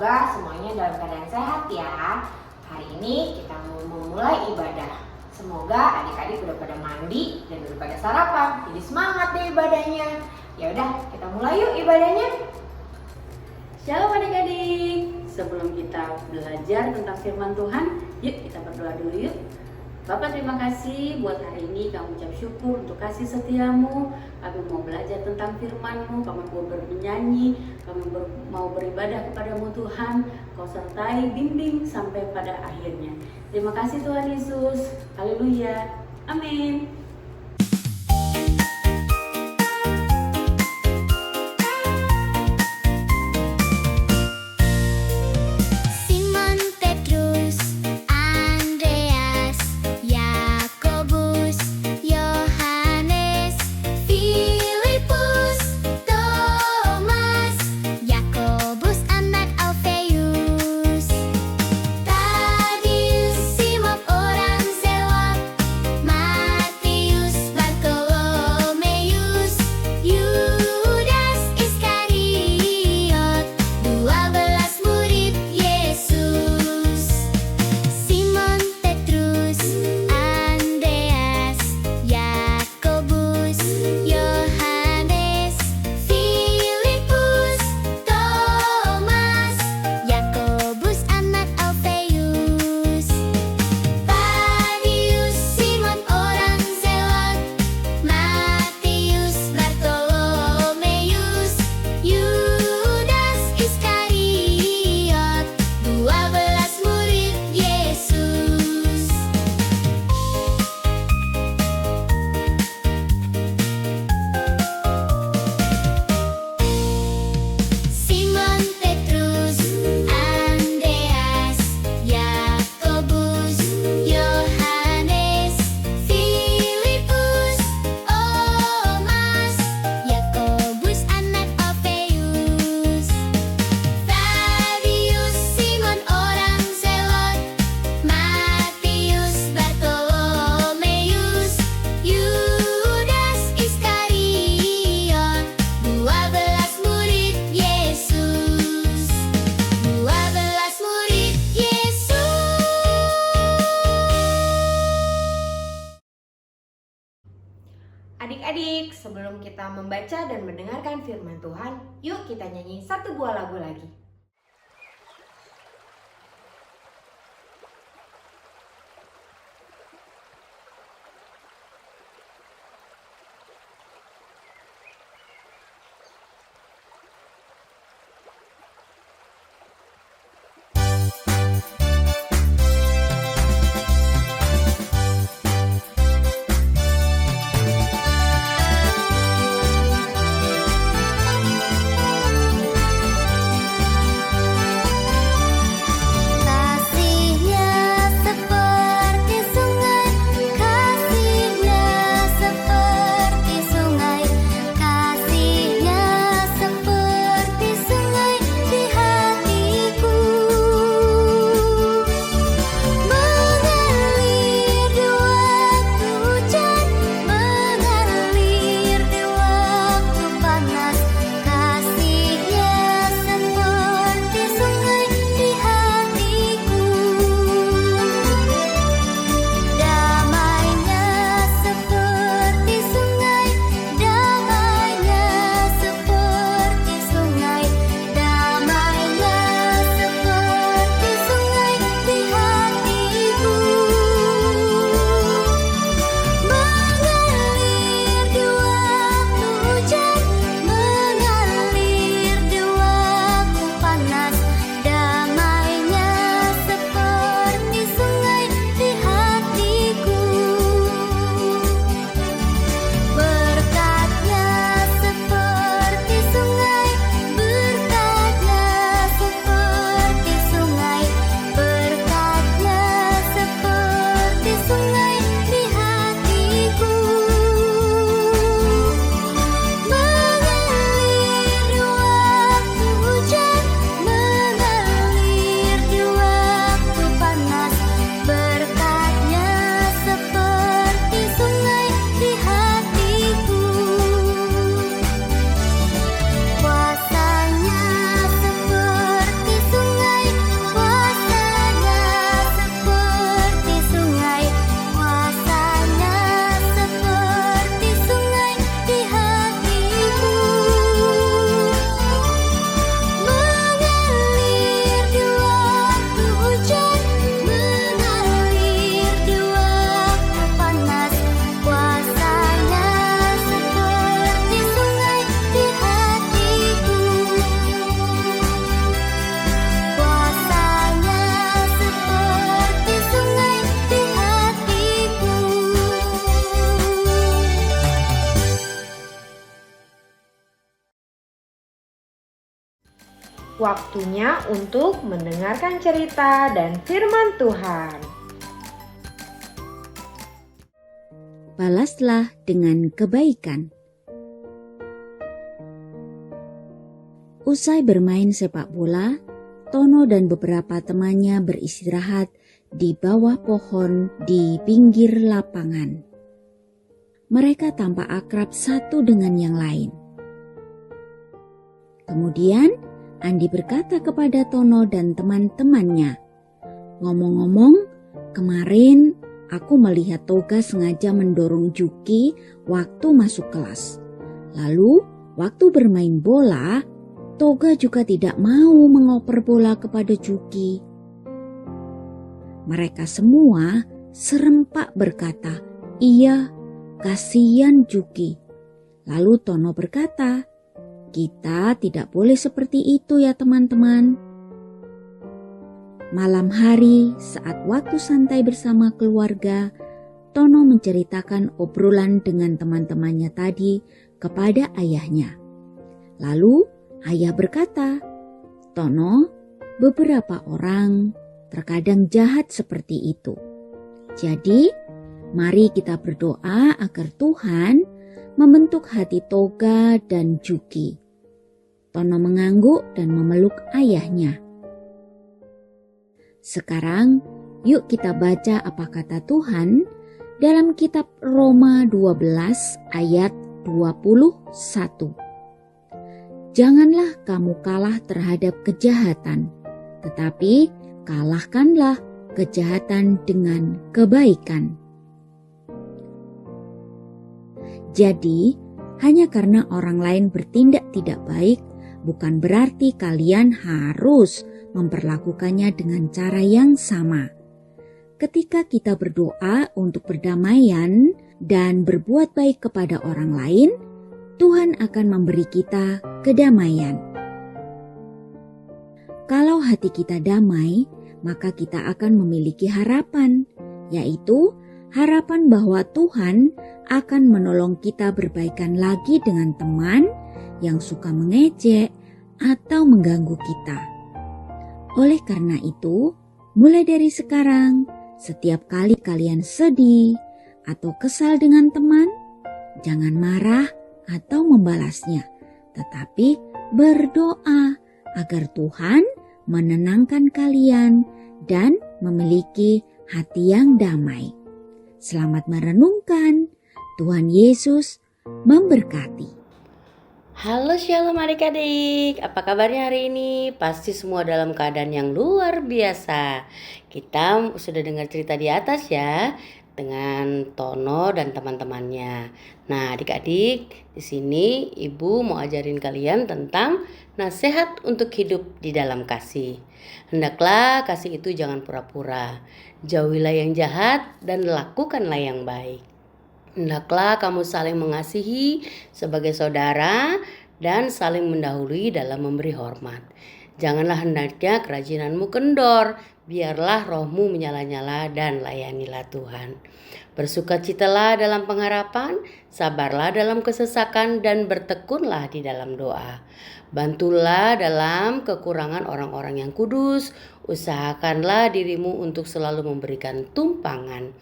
Semoga semuanya dalam keadaan sehat ya. Hari ini kita mau memulai ibadah. Semoga adik-adik udah pada mandi dan udah pada sarapan. Jadi semangat deh ibadahnya. Ya udah, kita mulai yuk ibadahnya. Shalom adik-adik. Sebelum kita belajar tentang firman Tuhan, yuk kita berdoa dulu yuk. Bapak, terima kasih buat hari ini. Kami ucap syukur untuk kasih setiamu. Kami mau belajar tentang firman-Mu. Kami mau bernyanyi. Kami mau beribadah kepadamu Tuhan. Kau sertai, bimbing sampai pada akhirnya. Terima kasih Tuhan Yesus. Haleluya. Amin. Adik-adik, sebelum kita membaca dan mendengarkan firman Tuhan, yuk kita nyanyi satu buah lagu lagi. Waktunya untuk mendengarkan cerita dan firman Tuhan. Balaslah dengan kebaikan. Usai bermain sepak bola, Tono dan beberapa temannya beristirahat di bawah pohon di pinggir lapangan. Mereka tampak akrab satu dengan yang lain. Kemudian Andi berkata kepada Tono dan teman-temannya, "Ngomong-ngomong, kemarin aku melihat Toga sengaja mendorong Juki waktu masuk kelas. Lalu waktu bermain bola, Toga juga tidak mau mengoper bola kepada Juki." Mereka semua serempak berkata, "Iya, kasihan Juki." Lalu Tono berkata, "Kita tidak boleh seperti itu ya teman-teman." Malam hari saat waktu santai bersama keluarga, Tono menceritakan obrolan dengan teman-temannya tadi kepada ayahnya. Lalu ayah berkata, "Tono, beberapa orang terkadang jahat seperti itu. Jadi, mari kita berdoa agar Tuhan membentuk hati Toga dan Juki." Tono mengangguk dan memeluk ayahnya. Sekarang, yuk kita baca apa kata Tuhan dalam kitab Roma 12 ayat 21. "Janganlah kamu kalah terhadap kejahatan, tetapi kalahkanlah kejahatan dengan kebaikan." Jadi, hanya karena orang lain bertindak tidak baik, bukan berarti kalian harus memperlakukannya dengan cara yang sama. Ketika kita berdoa untuk perdamaian dan berbuat baik kepada orang lain, Tuhan akan memberi kita kedamaian. Kalau hati kita damai, maka kita akan memiliki harapan, yaitu harapan bahwa Tuhan akan menolong kita berbaikan lagi dengan teman yang suka mengejek atau mengganggu kita. Oleh karena itu, mulai dari sekarang, setiap kali kalian sedih atau kesal dengan teman, jangan marah atau membalasnya, tetapi berdoa agar Tuhan menenangkan kalian dan memiliki hati yang damai. Selamat merenungkan. Tuhan Yesus memberkati. Halo Shalom adik-adik, apa kabarnya hari ini? Pasti semua dalam keadaan yang luar biasa. Kita sudah dengar cerita di atas ya, dengan Tono dan teman-temannya. Nah adik-adik, di sini ibu mau ajarin kalian tentang nasihat untuk hidup di dalam kasih. Hendaklah kasih itu jangan pura-pura, jauhilah yang jahat dan lakukanlah yang baik. Hendaklah kamu saling mengasihi sebagai saudara dan saling mendahului dalam memberi hormat. Janganlah hendaknya kerajinanmu kendor, biarlah rohmu menyala-nyala dan layanilah Tuhan. Bersukacitalah dalam pengharapan, sabarlah dalam kesesakan dan bertekunlah di dalam doa. Bantulah dalam kekurangan orang-orang yang kudus, usahakanlah dirimu untuk selalu memberikan tumpangan.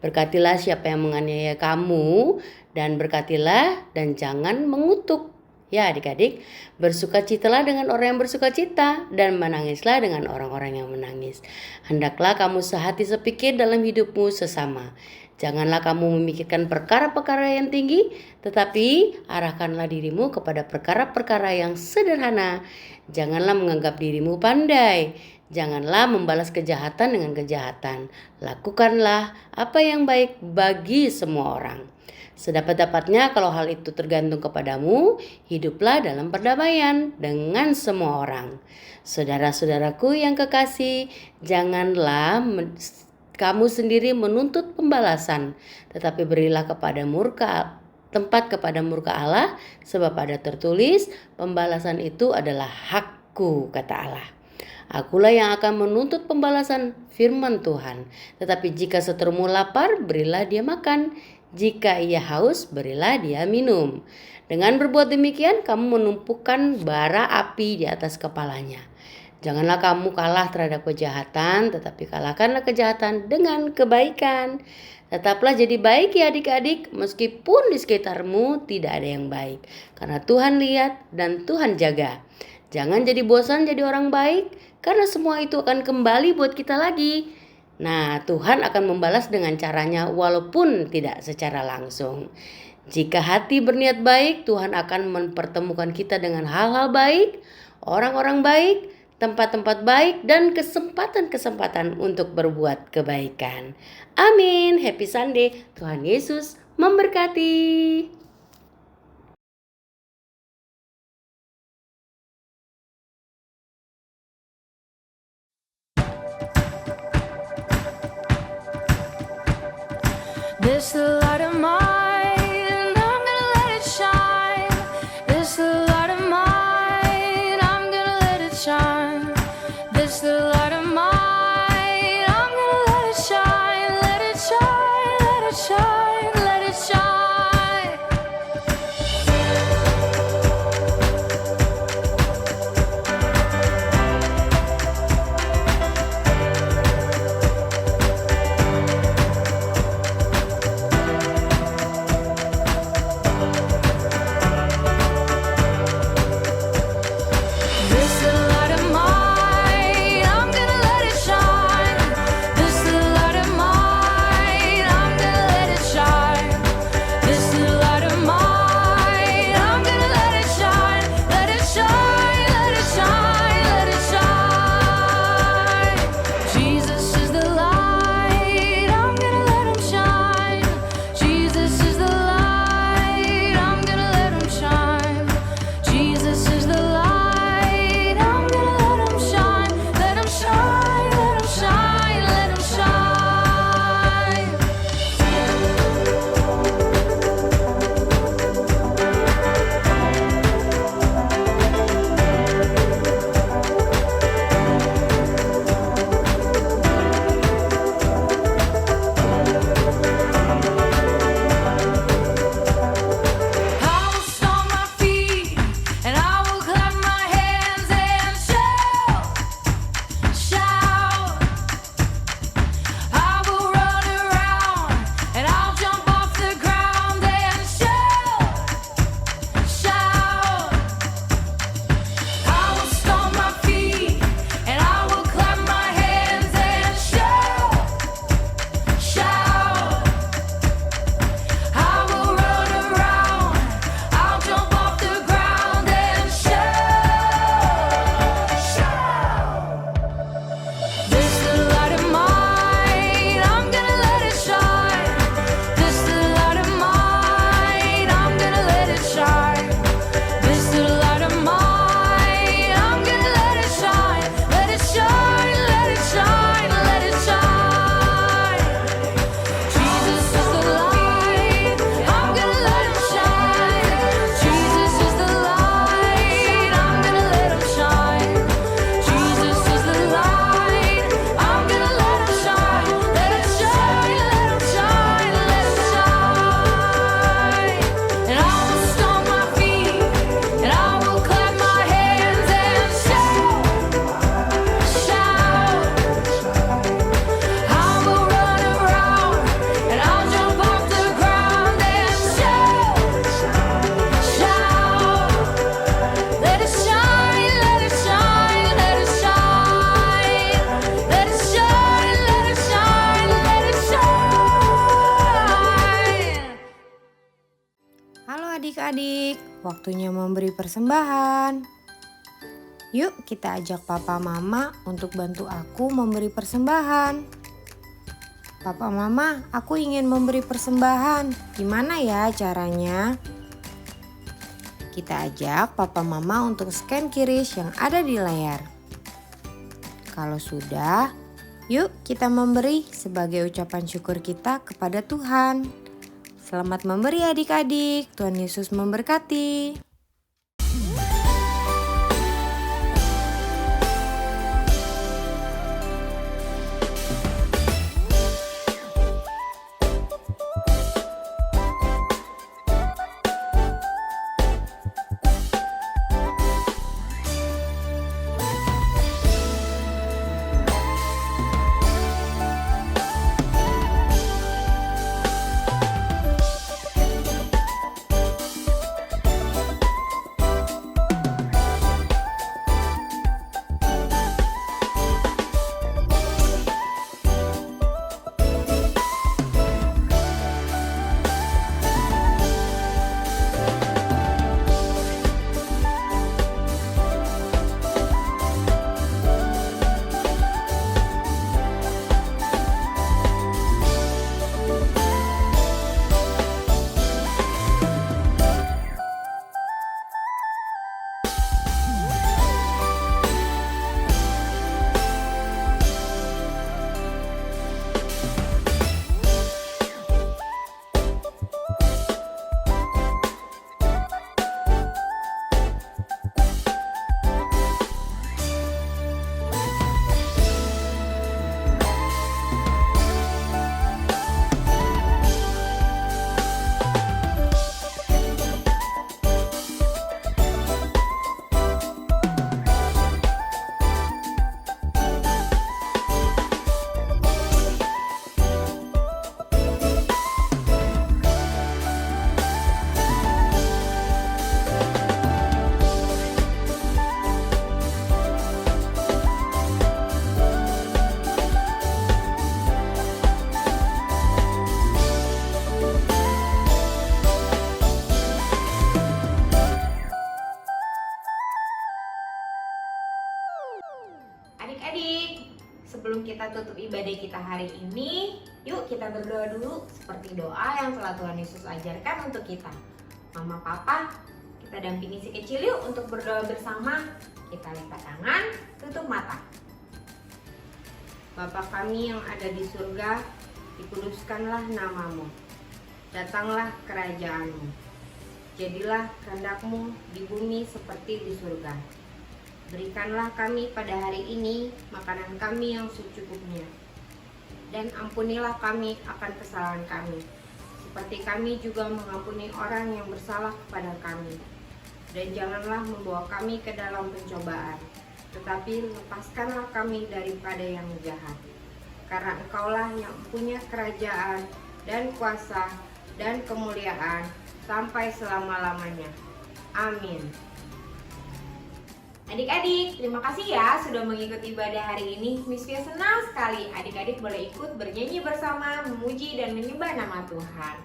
Berkatilah siapa yang menganiaya kamu dan berkatilah dan jangan mengutuk. Ya adik-adik, bersukacitalah dengan orang yang bersukacita dan menangislah dengan orang-orang yang menangis. Hendaklah kamu sehati sepikir dalam hidupmu sesama. Janganlah kamu memikirkan perkara-perkara yang tinggi, tetapi arahkanlah dirimu kepada perkara-perkara yang sederhana. Janganlah menganggap dirimu pandai. Janganlah membalas kejahatan dengan kejahatan. Lakukanlah apa yang baik bagi semua orang. Sedapat-dapatnya kalau hal itu tergantung kepadamu, hiduplah dalam perdamaian dengan semua orang. Saudara-saudaraku yang kekasih, janganlah kamu sendiri menuntut pembalasan, tetapi berilah tempat kepada murka Allah, sebab ada tertulis, pembalasan itu adalah hakku, kata Allah. Akulah yang akan menuntut pembalasan, firman Tuhan. Tetapi jika seterumu lapar, berilah dia makan. Jika ia haus, berilah dia minum. Dengan berbuat demikian, kamu menumpukan bara api di atas kepalanya. Janganlah kamu kalah terhadap kejahatan, tetapi kalahkanlah kejahatan dengan kebaikan. Tetaplah jadi baik ya adik-adik, meskipun di sekitarmu tidak ada yang baik. Karena Tuhan lihat dan Tuhan jaga. Jangan jadi bosan jadi orang baik, karena semua itu akan kembali buat kita lagi. Nah, Tuhan akan membalas dengan caranya walaupun tidak secara langsung. Jika hati berniat baik, Tuhan akan mempertemukan kita dengan hal-hal baik, orang-orang baik, tempat-tempat baik, dan kesempatan-kesempatan untuk berbuat kebaikan. Amin. Happy Sunday. Tuhan Yesus memberkati. This light of mine, I'm gonna let it shine. This light of mine, I'm gonna let it shine. This light of mine, I'm gonna let it shine. Let it shine, let it shine, let it shine. This light of mine, I'm gonna let it shine. This light of mine, I'm gonna let it shine. This light of mine, I'm gonna let it shine. Let it shine, let it shine, let it shine. Jesus is the light, I'm gonna let him shine. Jesus is the light, I'm gonna let him shine. Jesus is the light, I'm gonna let him shine. Let him shine, let him shine, let him shine. I will stomp my feet and I will clap my hands and shout, shout. I will run around and I'll jump off the ground and shout, shout. I will stomp my feet and I will clap my hands and shout, shout. I will run around, I'll jump off the ground and shout, shout. This light of mine, I'm gonna let it shine. This light of mine, I'm gonna let it shine. This light of mine, I'm gonna let it shine. Let it shine, let it shine, let it shine. Jesus is the light, I'm gonna let him shine. Jesus is the light, I'm gonna let him shine. Jesus is the light, I'm gonna let him shine. Let it shine, let him shine, let it shine. And I will stomp my feet, and I will clap my hands and shout, shout. I will run around and I'll jump off the ground and shout, shout. Let it shine, let it shine, let it shine. Let it shine, let it shine, let it shine. Halo adik-adik, waktunya memberi persembahan. Yuk kita ajak papa mama untuk bantu aku memberi persembahan. Papa mama, aku ingin memberi persembahan. Gimana ya caranya? Kita ajak papa mama untuk scan QRIS yang ada di layar. Kalau sudah, yuk kita memberi sebagai ucapan syukur kita kepada Tuhan. Selamat memberi adik-adik, Tuhan Yesus memberkati. ibadah kita hari ini, yuk kita berdoa dulu seperti doa yang telah Tuhan Yesus ajarkan untuk kita. Mama, Papa, kita dampingi si kecil yuk untuk berdoa bersama. Kita lipat tangan, tutup mata. Bapa kami yang ada di surga, dikuduskanlah namamu. Datanglah kerajaanmu. Jadilah kehendak-Mu di bumi seperti di surga. Berikanlah kami pada hari ini makanan kami yang secukupnya. Dan ampunilah kami akan kesalahan kami, seperti kami juga mengampuni orang yang bersalah kepada kami. Dan janganlah membawa kami ke dalam pencobaan, tetapi lepaskanlah kami daripada yang jahat. Karena Engkaulah yang punya kerajaan dan kuasa dan kemuliaan sampai selama-lamanya. Amin. Adik-adik, terima kasih ya sudah mengikuti ibadah hari ini. Miss Fia senang sekali adik-adik boleh ikut bernyanyi bersama, memuji dan menyembah nama Tuhan.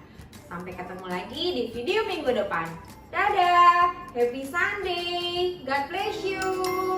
Sampai ketemu lagi di video minggu depan. Dadah, happy Sunday, God bless you.